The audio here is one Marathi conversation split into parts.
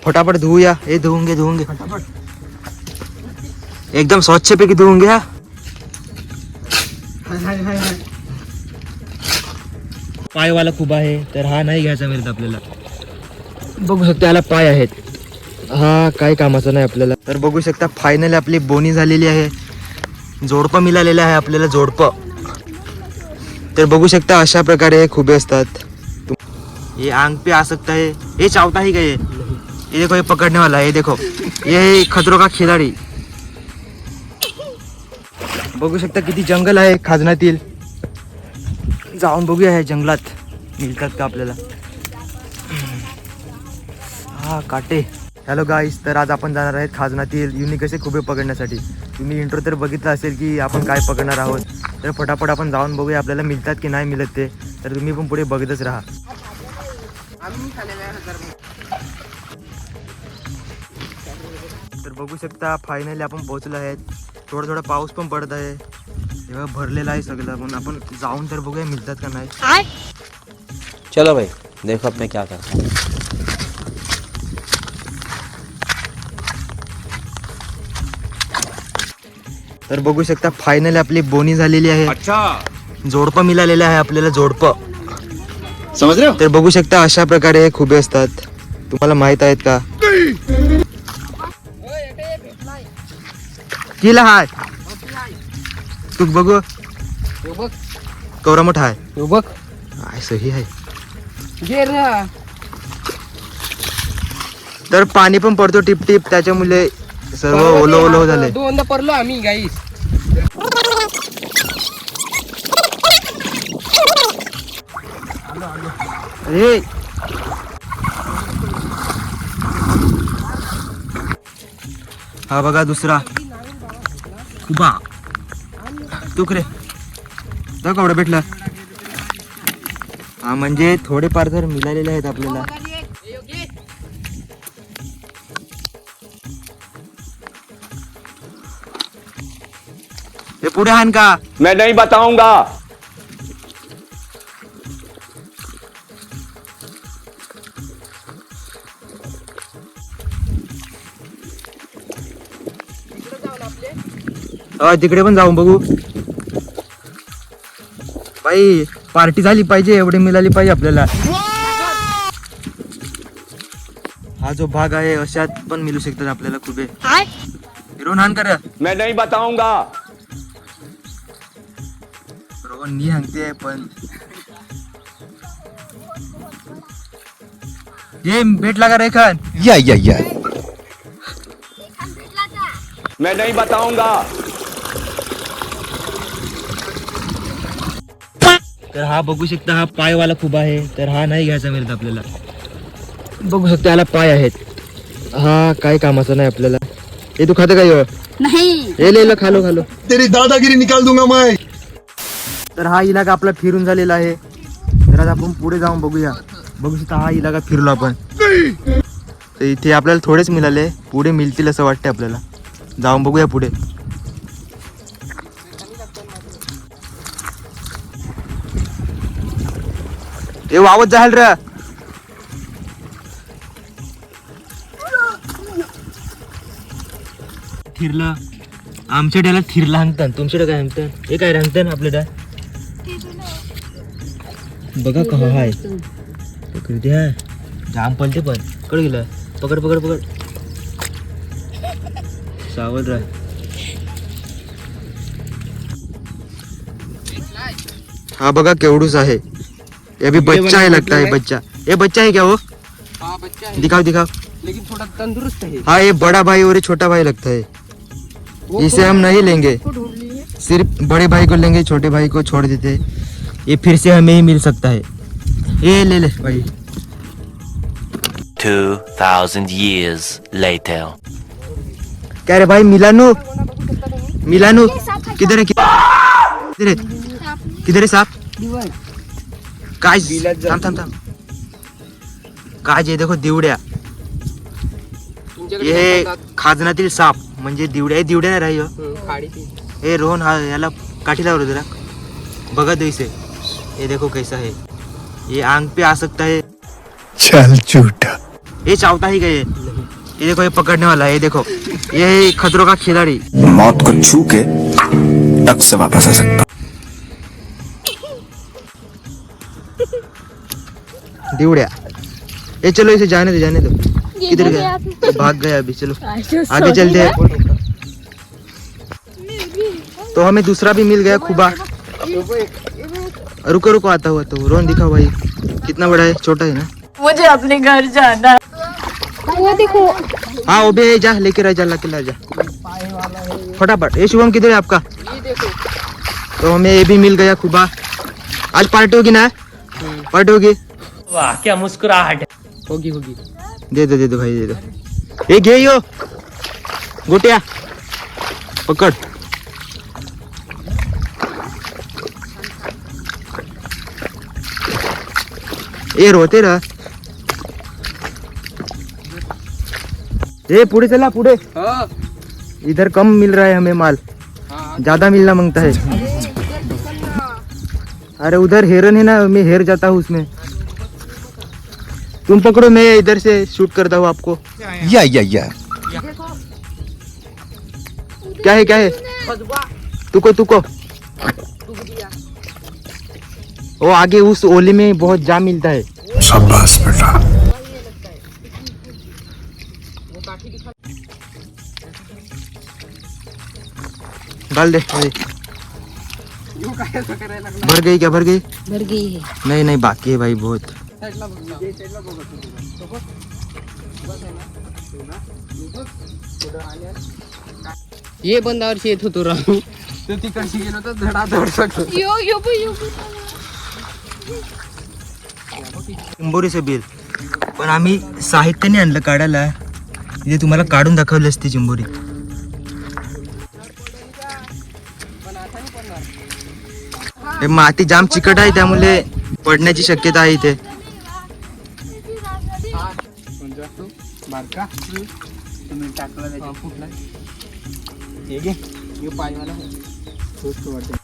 फटाफट धुवूया. हे धुवून घे फटाफट. एकदम स्वच्छपैकी धुवून घ्या. पायवाला खूप आहे तर हा नाही घ्यायचा मिळत आपल्याला. बघू शकता याला पाय आहेत. हा काही कामाचा नाही आपल्याला. तर बघू शकता फायनली आपली बोनी झालेली आहे. जोडपं मिळालेलं आहे आपल्याला, जोडपं. तर बघू शकता अशा प्रकारे खुबे असतात. ये आंग पे आ सकता है. ये चावता ही गए. ये देखो ये पकड़ने वाला है. ये देखो ये खतरों का खिलाडी. बघू शकता किती जंगल आहे खाजनातील. जाऊन बघूया ह्या जंगलात मिळतात का आपल्याला. हा काटे. हॅलो गाईस, तर आज आपण जाणार आहेत खाजनातील युनिक असे खुबे पकडण्यासाठी. तुम्ही इंट्रो तर बघितलं असेल की आपण काय पकडणार आहोत. तर फटाफट आपण जाऊन बघूया आपल्याला मिळतात की नाही मिळत ते. तर तुम्ही पण पुढे बघतच राहा. तर बघू शकता फायनली आपण पोहोचलो आहेत. थोडा पाऊस पण पडत आहे. तेव्हा भरलेला आहे सगळं. पण आपण जाऊन तर बघूया मिळतात का नाही. चलो भाई देखो अब मैं क्या करता हूँ. तर बघू शकता फायनली आपली बोनी झालेली आहे. जोडपं मिळालेलं आहे आपल्याला, जोडपं. समज रे. तर बघू शकता अशा प्रकारे खुबे असतात. तुम्हाला माहित आहेत का? किला हाय तू बघू कवरा मोठा आहे. बघ सही आहे. तर पाणी पण पडतो टिप टिप, त्याच्यामुळे सर्व ओलो झाले. दोनदा पडलो आम्ही गाईस. अरे हा बघा दुसरा उभा तुकरे तर केवढा भेटला. हा म्हणजे थोडेफार तर मिळालेले आहेत आपल्याला. हे पुढे हान का. मैं नहीं बताऊंगा. तिकडे पण जाऊन बघू. बाई पार्टी झाली पाहिजे, एवढी मिळाली पाहिजे आपल्याला. हा जो भाग आहे अशात पण मिळू शकतात आपल्याला खुबे. रोहन हान कर. मैं नहीं बताऊंगा. रोहन नी हाणते पण. ये भेटला का रेखन. या मैं नहीं बताऊंगा. तर हा बघू शकता हा पायवाला खूप आहे. तर हा नाही घ्यायचा मिळत आपल्याला. बघू शकता याला पाय आहेत. हा काही कामाचा नाही आपल्याला. हे तू खाते काय नहीं. हे ले खालो तेरी दादागिरी निकाल दूंगा मैं. तर हा इलाका आपला फिरून झालेला आहे. तर आज आपण पुढे जाऊन बघूया. बघू शकता हा इलाका फिरलो आपण. तर इथे आपल्याला थोडेच मिळाले, पुढे मिळतील असं वाटतं आपल्याला. जाऊन बघूया पुढे. हे वावत जाईल रे. थिरला आमच्या डेला थिरला हांगतात. तुमच्याकडे काय हांगतात? हे काय हांगतात आपल्या बघा कहा हाय. पकड द्या जाम पलटे पण. कड गेलं. पकड सावध राह. हा बघा केवढूच आहे. ये अभी बच्चा है लगता है. बच्चा ये बच्चा है क्या वो. हाँ बच्चा है दिखाओ लेकिन थोड़ा तंदुरुस्त है. हाँ ये बड़ा भाई और ये छोटा भाई लगता है. इसे हम नहीं लेंगे, सिर्फ बड़े भाई को लेंगे, छोटे भाई को छोड़ देते. ये फिर से हमें ही मिल सकता है. ये ले भाई. 2000 years later. क्या रे भाई मिलानू किधर है किधर है साप. काय थांब काय जे देखो दिवड्या. हे खाजनातील साप म्हणजे दिवड्या नाही राही. हे रोहन हा याला काठी लावलो जरा. बघा इसे. ये देखो कैसा है. ये आंग पे आ सकता है. चल झूठा. ये चावता ही गए. ये देखो, ये पकड़ने वाला है, ये देखो, ये खतरों का खिलाड़ी। मौत को छू के टक से वापस आ सकता। दिवड़िया, ये चलो इसे जाने दो। किधर गया? भाग गया अभी। चलो आगे चलते हैं। तो हमें दूसरा भी मिल गया खुबा। रुको आता हुआ। तो रोन दिखाओ भाई, कितना बड़ा है? छोटा है ना? मुझे अपने घर जाना। वो देखो। हाँ वो भी है, जा लेके रह, जा ला जा फटाफट। ये शुभम किधर है आपका? तो हमें ये भी मिल गया खुबा। आज पार्टी होगी ना? पार्टी होगी। वाह क्या मुस्कुराहट। होगी। दे दो भाई, दे दो। ये घे यो गोटिया, पकड़। ये रोते रहा। ये पुढे चला, पुढे। हाँ इधर कम मिल रहा है हमें माल, ज्यादा मिलना मांगता है। अरे उधर हेरन है ना, मैं हेर जाता हूँ उसमें। तुम पकड़ो, मैं इधर से शूट करता हूँ आपको। या क्या है? तुको। वो आगे उस ओले में बहुत जाम मिलता है। शाबाश बेटा। डाल दे भाई। भर गई क्या? भर गई है। नहीं बाकी है भाई बहुत। ये बंदावर येत होतो राहू, तो तिकडशी गेलो तर धडाधड सगळं. चिंबोरीचं बिल, पण आम्ही साहित्य नाही आणलं काढायला. इथे तुम्हाला काढून दाखवली असते चिंबोरी. हे माती जाम चिकट आहे, त्यामुळे पडण्याची शक्यता आहे इथे. बारका तुम्ही टाकला त्याच्या फुटला. हे घे, हे पायवाला स्वस्त वाटतं.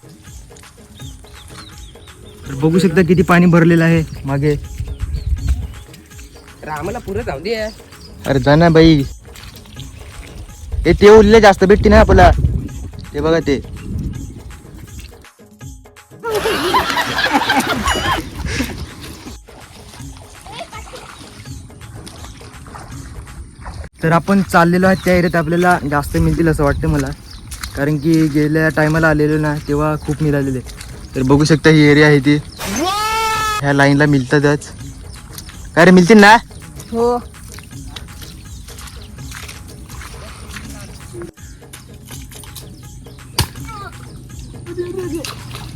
तर बघू शकता किती पाणी भरलेलं आहे मागे. आम्हाला पुरं जाऊ दे. अरे जा ना बाई. ते उरले जास्त भेटते ना आपल्याला. ते बघा ते. तर आपण चाललेलो आहे त्या एरियात आपल्याला जास्त मिळतील असं वाटतं मला, कारण की गेल्या टायमाला आलेलो ना तेव्हा खूप मिळालेले. तर बघू शकता ही एरिया आहे ती, ह्या लाईनला मिळतातच. काय रे, मिळतील ना? हो.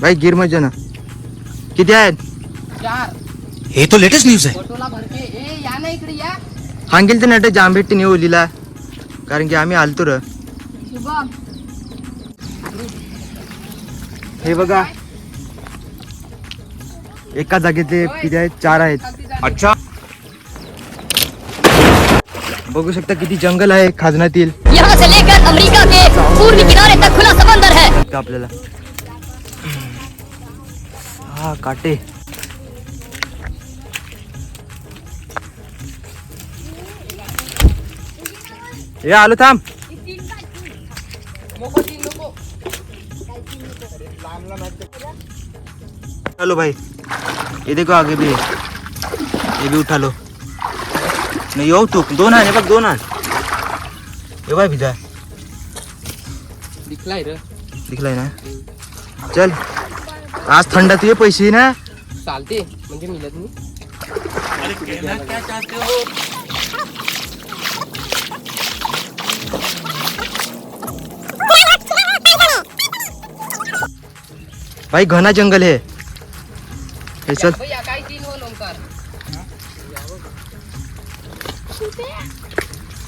भाई गिर मत जाना. किती आहेत? 4 ये तो लेटेस्ट न्यूज है. फोटोला भरके. ए या ना इकडे या. सांगेल तर नाट जाम भेटते नाही ओलीला, कारण की आम्ही आलतो र. हे बघा, एका जागेतले किती आहेत? 4 आहेत. अच्छा. बघू शकता किती जंगल आहे खाजनातील. यहाँ से लेकर अमेरिका के पूर्वी किनारे तक खुला समंदर है. आपल्याला हा काटे. ये आलो, थांब. चलो भाई, ये देखो आगे भी है, ये भी उठा लो. नहीं यो तू 2 आण, बघ 2 आण. ये भाई भिजा दिखलाय रे. दिखलाय ना. चल, आज थंड तुझे पैसे ना. चालते म्हणजे मिळत नाही. भाई घना जंगल है. हे चल, भैया काय 3 वन ओंकार.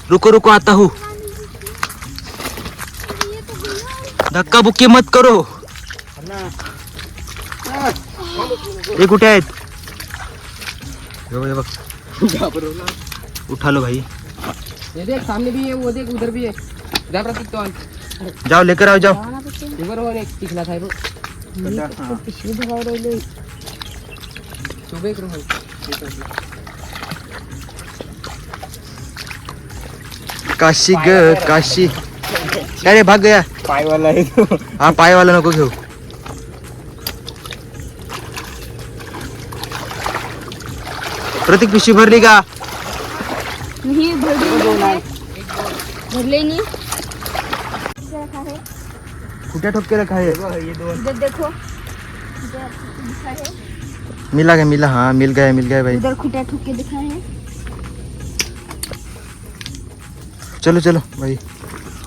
रुको आता हूँ. धक्का बुक्की मत करो. ये कुठे आहेत? हे बघ, उठा लो भाई. ये देख सामने भी है, वो देख उधर भी है. जा प्रतीक तो आन. जाओ लेकर आओ, जाओ. हे बरोबर एक टिकला साहेब. शुभ एक रोहन. काशी ग काशी. काय रे भाग गया. पायवाला आहे तो. हा पायवाला नको घेऊ. प्रतीक पिशवी भरली का? नहीं भरले नहीं. कुठे ठोके रखा है? इधर देखो. मिला क्या? मिला. हाँ मिल गया भाई. उधर खुटा ठोक के दिखा है. चलो चलो भाई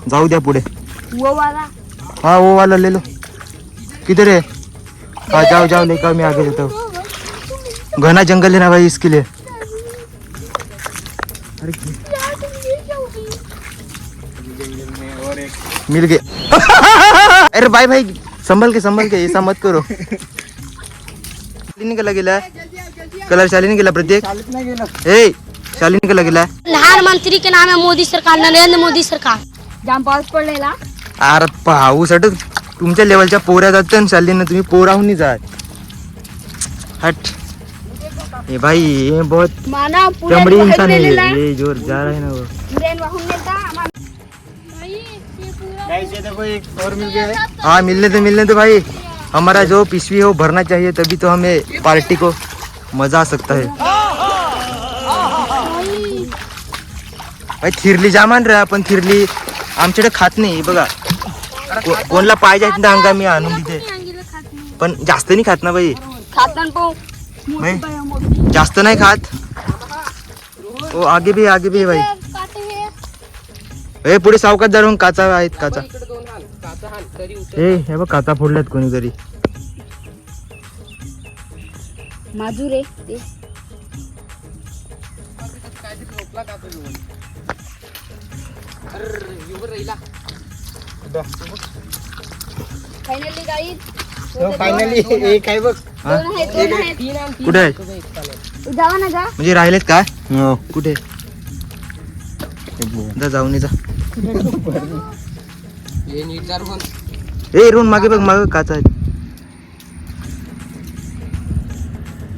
जाऊ द्या पुढे. वो वाला हाँ वो वाला ले लो. किधर है? हाँ जाओ जाओ लेकर मैं आगे देता हूँ. घना जंगल है ना भाई इसके लिए. अरे मिल गए. अरे भाई भाई संभल के ऐसा मत करो. शालिनी का गेला कलर. शालिनी गेला प्रत्येक. ए शालिनी का गेला. प्रधानमंत्री के नाम है मोदी सरकार, नरेंद्र मोदी सरकार. जाम पाऊस पडलेला. अरे पाऊसाठी तुमच्या लेवलच्या पोऱ्या जात ना. शालिनी तुम्ही पोराहून जात. हट. ये भाई ये बहुत माना चमड़ी इंसान है. ये जोर जा रहा है ना वो. हाँ मिलने तो भाई हमारा जो पिशवी है वो भरना चाहिए, तभी तो हमें पार्टी को मजा आ सकता है. भाई थिरली जामान रे. आपण थिरली आमच्याकडे खात नाही बघा. कोणला पाहिजे ना अंगा मी आणून देते, पण जास्त नाही खात ना भाई. खातन पो नाही जास्त नाही खात. ओ आगे भी है भाई. ए पुढे सावकाश जाऊन काचा आहेत. काचा ए हे बघ काचा फोडल्यात कोणीतरी. माजूर आहे ते. फायनली गाईज फायनली एक आहे बघ. कुठे आहे? जावा ना जा. म्हणजे राहिलेत का? कुठे? जा जाऊन ये जा. हे नीट जर कोण ए रोन मागे बघ. मागे काचा आहेत.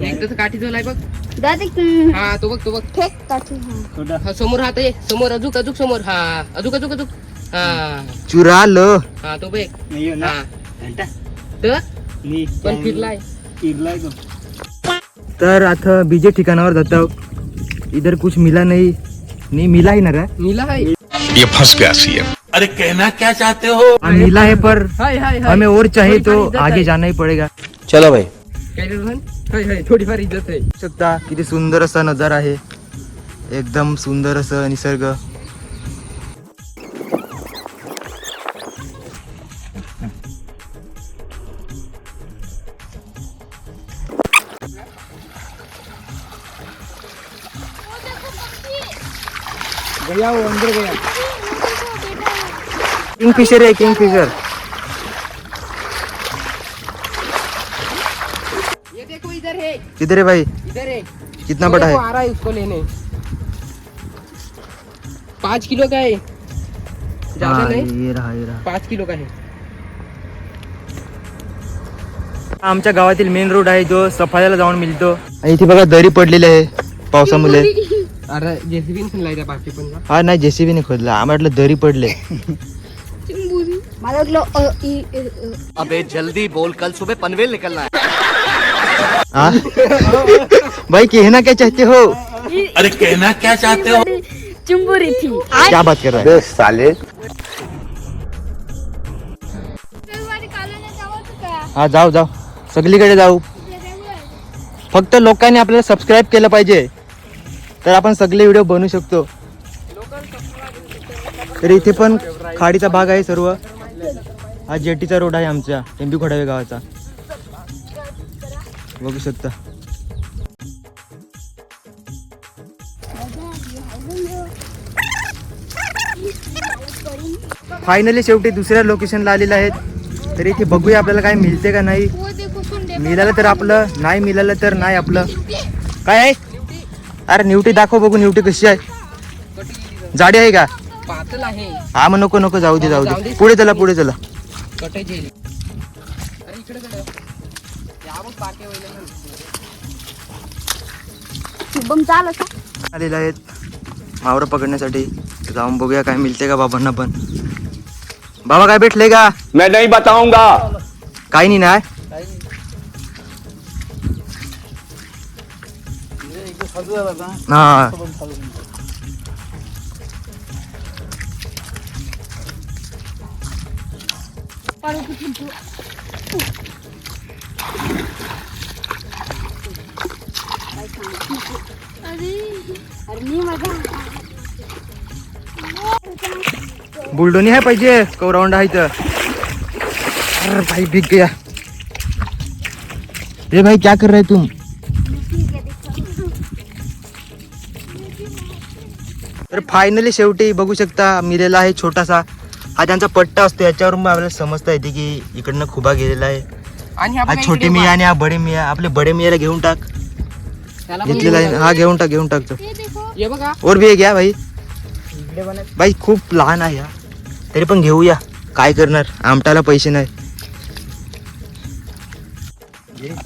एकदाच काठी झालाय बघ. दादी हा तो बघ फेक काठी. हा समोर हात आहे. समोर अजूक समोर. हा अजूक हा चुरा लो. हा तो बघ. हा तर पण फिरलाय. तर आता बीजे ठिकाणावर जातो. इधर कुछ मिला नहीं मिला ही ना रे. नीला आहे. ये फंस गया सीएम. अरे कहना क्या चाहते हो? हाँ, मिला है पर हाय हमें और चाहिए तो आगे जाना ही पडेगा. चलो भाई. काय रे रोहन? हाय थोडीफार इज्जत आहे. शकता किती सुंदर असा नजारा आहे. एकदम सुंदर असं निसर्ग. गया वो अंदर गया. किंगफिशर है किंगफिशर. ये देखो इधर है. किधर है भाई? इधर है. कितना बड़ा है? आ रहा है उसको लेने. 5 किलो का है. ज्यादा हाँ, नहीं. ये रहा 5 किलो का है. आमच्या गावातील मेन रोड आहे जो सफाळ्याला जाऊन मिळतो. आणि इथे बघा दरी पडलेली आहे पावसामुळे. अरे जेसीबी लाय त्या बाकी पण ना. हा नाही जेसीबी नाही खोदला. आम्हाला वाटलं दरी पडले. मला वाटलं अबे जल्दी बोल, कल सुबह पनवेल निकलना है. हाँ? भाई कहना क्या चाहते हो? अरे कहना क्या चाहते हो? चिंबुरी थी. क्या बात कर रहा है? साले. हा जाऊ सगळीकडे जाऊ. फक्त लोकांनी आपल्याला सबस्क्राईब केलं पाहिजे तर आपण सगळे व्हिडिओ बनवू शकतो. तर इथे पण खाडीचा भाग आहे सर्व. हा जेटीचा रोड आहे आमच्या टेंबी खोडावे गावाचा. बघू शकता. फायनली शेवटी दुसऱ्या लोकेशनला आलेले आहेत. तर इथे बघूया आपल्याला काय मिळते का नाही. मिळालं तर आपलं, नाही मिळालं तर नाही आपलं. काय आहे? अरे न्यूटी दाखव बघू. न्यूटी कशी आहे? जाडी आहे का? पातळ आहे. हा मग नको जाऊ दे. पुढे चला. कटायची. अरे इकडे या बघ पाके वळले. शुभम चाल आलेले आहेत मावरं पकडण्यासाठी. जाऊन बघूया काय मिळते का बाबांना पण. बाबा काय भेटले का? मैं नहीं बताऊंगा. काही नाही ना. हा बुलडोनी है पाहिजे कौराउंड आहे इथं. अरे भाई बिक गया. ए भाई क्या कर रहे तुम? तर फायनली शेवटी बघू शकता मिलेला आहे छोटासा. हा त्यांचा पट्टा असतो, याच्यावरून आपल्याला समजता येते की इकडनं खुबा गेलेला आहे. आणि हा आपण छोटे मिया आणि हा बडे मिया. आपले बडे मियाला घेऊन टाक. त्याला पण घेतलेला आहे हा, घेऊन टाक घेऊन टाकतो. ये बघा. और भी घ्या भाई. भाई खूप लहान आहे हा, तरी पण घेऊया. काय करणार, आमटाला पैसे नाही.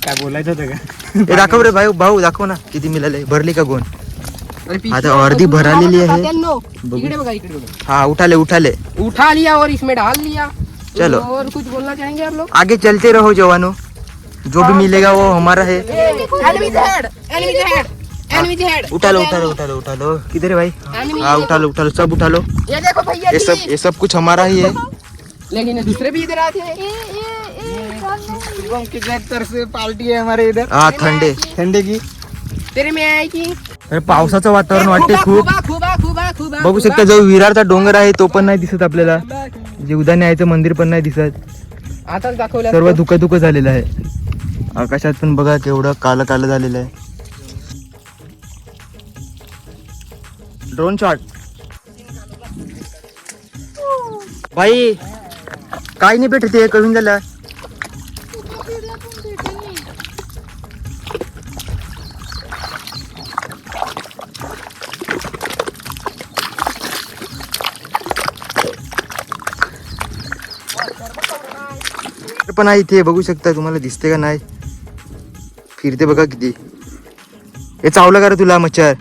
काय बोलायचं होतं का? हे दाखव रे भाऊ, भाऊ दाखव ना किती मिळाले. भरली का कोण? अरे पीछे आता अर्धी भरालेली आहे. इकडे बघा इकडे बघा. हाँ उठा ले. उठा लिया और इसमें डाल लिया. चलो. और कुछ बोलना चाहेंगे आप लोग? आगे चलते रहो जवानों, जो भी मिलेगा वो हमारा है. Enemy's head, enemy's head, enemy's head. उठा लो. किधर है भाई? हाँ उठा लो, सब उठा लो. ये देखो भैया जी. ये सब कुछ हमारा ही है. लेकिन ये दूसरे भी इधर आते हैं. कितने तरह से पार्टी है हमारे इधर. हाँ थंडे की. तेरे में आएगी. अरे पावसाचं वातावरण वाटते खूप. खूप बघू शकता जो विरारचा डोंगर आहे तो पण नाही दिसत आपल्याला. जे उदान्याचं मंदिर पण नाही दिसत. आताच दाखवलं. सर्व धुकं झालेलं आहे. आकाशात पण बघा केवढं कालं झालेलं आहे. Drone shot. भाई काय नाही भेटते कळून झालं. पण आहे इथे बघू शकता, तुम्हाला दिसते का नाही. फिरते बघा किती. हे चावलं का रे तुला मच्छर?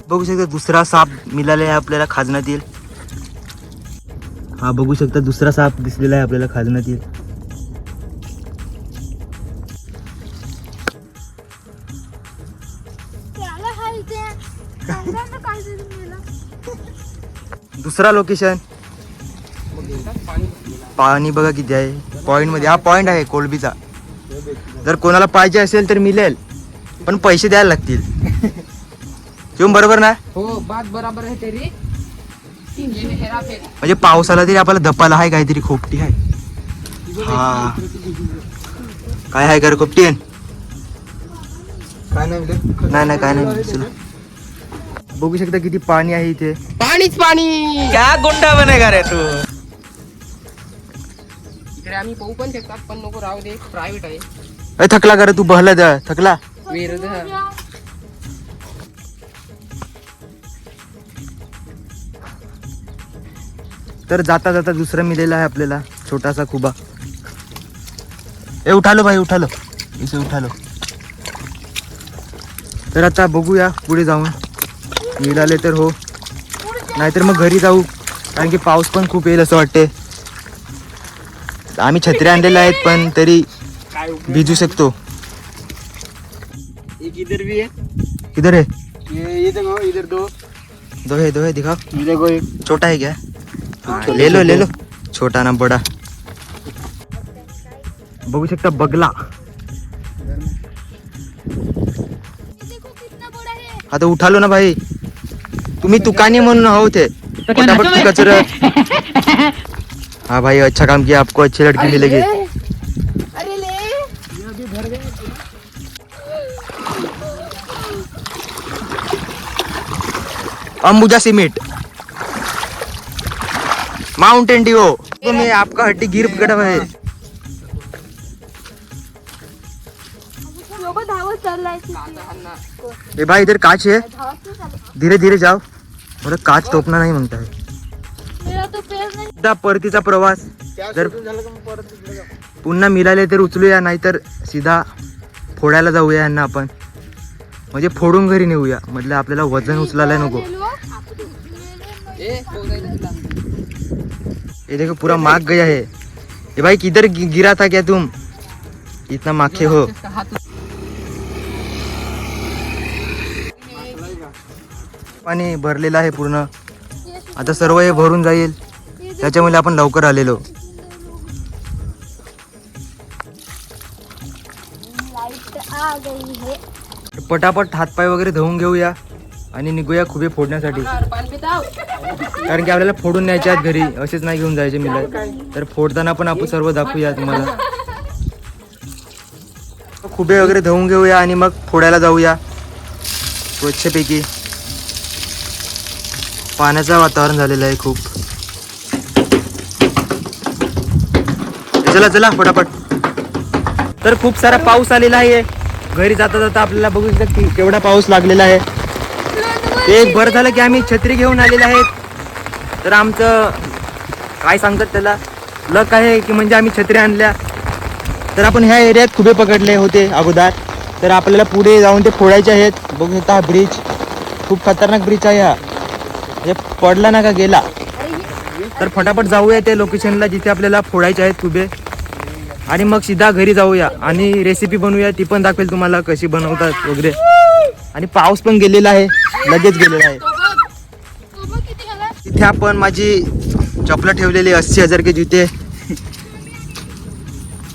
बघू शकता दुसरा साप मिळाला आहे आपल्याला खाजनातील. हा बघू शकता दुसरा साप दिसलेला आहे आपल्याला खाजनातील. दुसरा लोकेशन. पाणी बघा किती आहे पॉइंट मध्ये. हा पॉइंट आहे कोळबीचा. जर कोणाला पाहिजे असेल तर मिळेल, पण पैसे द्यायला लागतील. किंवा बरोबर ना? हो बात बरोबर आहे तेरी. म्हणजे पावसाला तरी आपल्याला धपाला आहे काहीतरी. खोपटी आहे. हा काय आहे कर खोपटी आहे? नाही काय नाही. चला बघू शकता किती पाणी आहे इथे. पाणीच पाणी. क्या गुंडा बनेगा रे तू? इकडे आम्ही पाहू पण शकतात, पण नको राहू दे, प्रायव्हेट आहे. अरे थकला का रे तू? बहला जा थकला. विरुद्ध. तर जाता दुसरा मिळेला आहे आपल्याला छोटासा खुबा. ए उठा लो भाई, उठा लो. तर आता बघूया पुढे जाऊन मिळाले तर हो, नाहीतर मग घरी जाऊ, कारण की पाऊस पण खूप येईल असं वाटते. आम्ही छत्र्या आणलेल्या आहेत पण तरी भिजू शकतो. इधर भी है. किधर है? ये देखो इधर दो है दिखाओ. ये देखो एक. छोटा है क्या? ले लो. छोटा ना बड़ा. बघू शकता बगला. आता उठा लो ना भाई. तुम्ही तुकानी म्हणून हो थे फटाफट तू कचरा. हाँ भाई अच्छा काम किया, आपको अच्छी लड़की मिलेगी. अरे ले. Ambuja cement Mountain Dew. तो मैं आपका हड्डी गिर गड़ा है. ए भाई इधर कांच है, धीरे जाओ. बरं काच टोपना नाही म्हणताय. परतीचा प्रवास. जर पुन्हा मिळाले तर उचलूया, नाहीतर सीधा फोडायला जाऊया यांना आपण. म्हणजे फोडून घरी नेऊया. म्हटलं आपल्याला वजन उचलायला नको. ये देखो पूरा माग गया है. ये भाई किधर गिरा था क्या तुम? इतना माखे हो. पाणी भरलेलं आहे पूर्ण. आता सर्व हे भरून जाईल. त्याच्यामुळे आपण लवकर आलेलो. पटापट हातपाय वगैरे धुवून घेऊया आणि निघूया खुबे फोडण्यासाठी. कारण की आपल्याला फोडून न्यायचे आहेत घरी, असेच नाही घेऊन जायचे मिला. तर फोडताना पण आपण सर्व दाखवूया तुम्हाला. खुबे वगैरे धुवून घेऊया आणि मग फोडायला जाऊया स्वच्छपैकी. पाण्याचं वातावरण झालेलं आहे खूप. चला चला फटाफट. तर खूप सारा पाऊस आलेला आहे. घरी जाता जाता आपल्याला बघू शकता की केवढा पाऊस लागलेला आहे. ते एक बरं झालं की आम्ही छत्री घेऊन आलेले आहेत. तर आमचं काय सांगतात त्याला लक आहे की म्हणजे आम्ही छत्री आणल्या. तर आपण ह्या एरियात खुबे पकडले होते अगोदर. तर आपल्याला पुढे जाऊन ते फोडायचे आहेत. बघू शकता हा ब्रिज खूप खतरनाक ब्रिज आहे हा. हे पडला ना का गेला. तर फटाफट जाऊया त्या लोकेशनला जिथे आपल्याला फोडायचे आहेत खुबे. आणि मग सीधा घरी जाऊया आणि रेसिपी बनवूया. ती पण दाखवेल तुम्हाला कशी बनवतात वगैरे. आणि पाऊस पण गेलेला आहे, लगेच गेलेला आहे. तिथे आपण माझी चपला ठेवलेली 80,000 के जुते.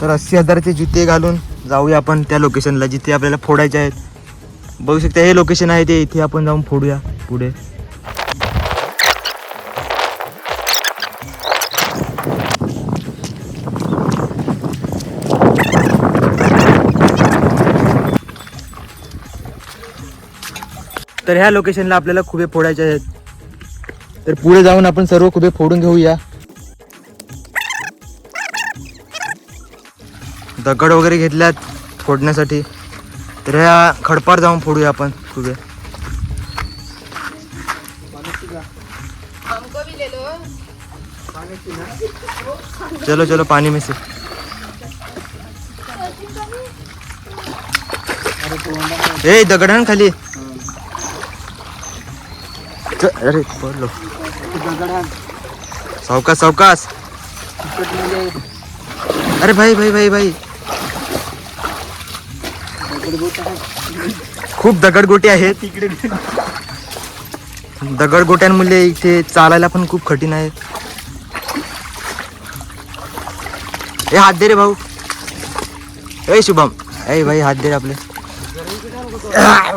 तर 80,000चे जुते घालून जाऊया आपण त्या लोकेशनला जिथे आपल्याला फोडायचे आहेत. बघू शकता हे लोकेशन आहे ते. इथे आपण जाऊन फोडूया पुढे. तर ह्या लोकेशनला आपल्याला खुबे फोडायचे आहेत. तर पुढे जाऊन आपण सर्व खुबे फोडून घेऊया. दगड वगैरे घेतल्यात फोडण्यासाठी. तर ह्या खडपार जाऊन फोडूया आपण खुबे. चलो चलो पानी में से. ए दगड आहे ना खाली. अरे पडलो. सावकाश सावकाश. अरे भाई भाई भाई भाई खूप दगडगोटे आहेत. दगडगोट्यांमुळे इथे चालायला पण खूप कठीण आहे. ए हात दे रे भाऊ. ए शुभम ए भाई हात दे रे आपले.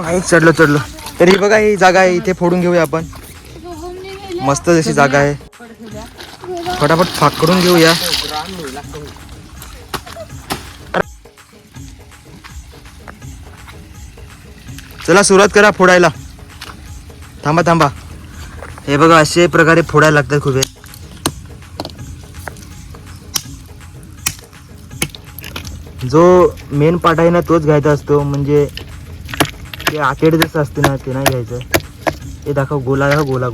भाई चढलो. तर ही बघा ही जागा आहे. इथे फोडून घेऊया आपण. मस्त जशी जागा आहे. फटाफट फाकडून घेऊया. चला सुरुवात करा फोडायला. थांबा. हे बघा असे प्रकारे फोडायला लागतात खुबे. जो मेन पार्ट आहे ना तोच घ्यायचा असतो. म्हणजे ते आकेड जसं असते ना ते नाही घ्यायचं. हे दाखव गोला आहे. गोला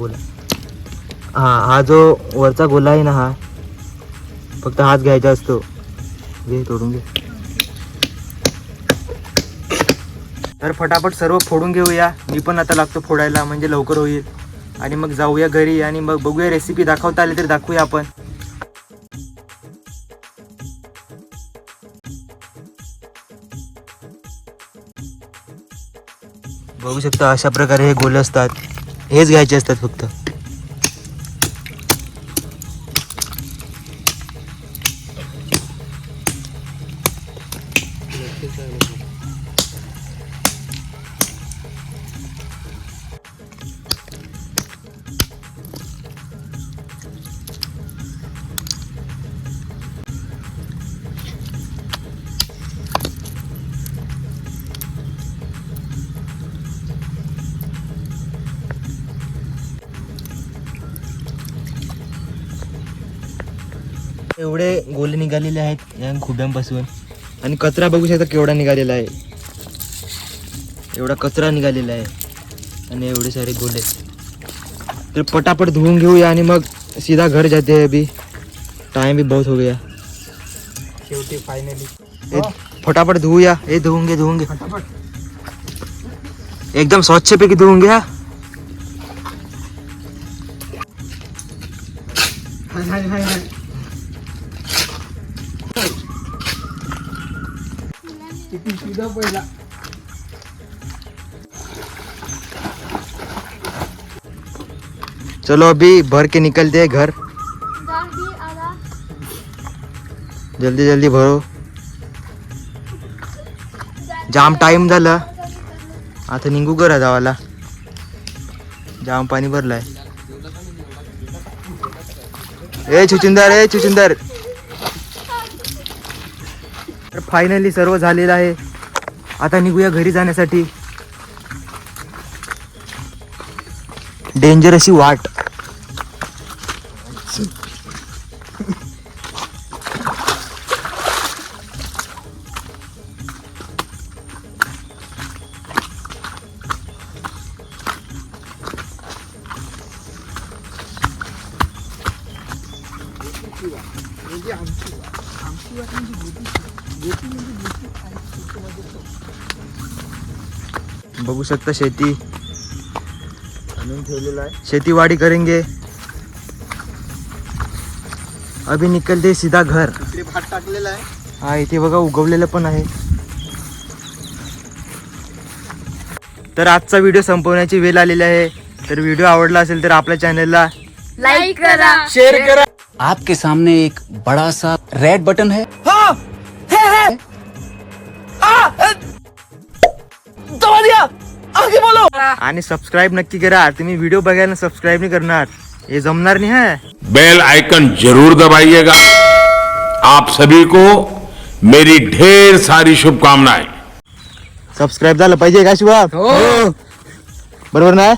हा जो वरचा गोला आहे ना हा फक्त हाच घ्यायचा असतो. घे तोडून घे. तर फटाफट सर्व फोडून घेऊया. मी पण आता लागतो फोडायला म्हणजे लवकर होईल. आणि मग जाऊया घरी आणि मग बघूया रेसिपी दाखवता आली तर दाखवूया आपण. बघू शकता अशा प्रकारे हे गोले असतात. हेच घ्यायचे असतात फक्त. एवढे गोले निघालेले आहेत या खुब्यांपासून. आणि कचरा बघू शकता केवढा निघालेला आहे. एवढा कचरा निघालेला आहे आणि एवढे सारे गोले. तर पटापट धुवून घेऊया आणि मग सीधा घर जाते हैं. अभी टाइम भी बहुत हो गया. शेवटी फायनली फटाफट धुवूया. हे धुवून घे. एकदम स्वच्छपैकी धुवून घ्या. चलो अभी भर के निकलते हैं घर. जल्दी जल्दी भरो. जाम टाइम झाला आता निघू करा जावाला. जाम पाणी भरलाय. ए छुचुंदर. तर फायनली सर्व झालेलं आहे. आता निघूया घरी जाण्यासाठी. डेंजर अशी वाट. बघू शकता शेती आणून ठेवलेला आहे. शेतीवाडी करेंगे. अभी निकलते सीधा घर. भात टाकलेला आहे. हा इथे बघा उगवलेलं पण आहे. तर आजचा व्हिडिओ संपवण्याची वेळ आलेली आहे. तर व्हिडिओ आवडला असेल तर आपल्या चॅनलला लाइक करा. शेअर करा. आपके सामने एक बड़ा सा रेड बटन है. आणि सबस्क्राईब नक्की करा. तुम्ही व्हिडिओ बघायला सबस्क्राईब नाही करणार हे जमणार नाही. है बेल आइकन जरूर दबाइएगा. आप सभी को मेरी ढेर सारी शुभकामनाएं. सबस्क्राईब झालं पाहिजे का शिवा? बरोबर ना?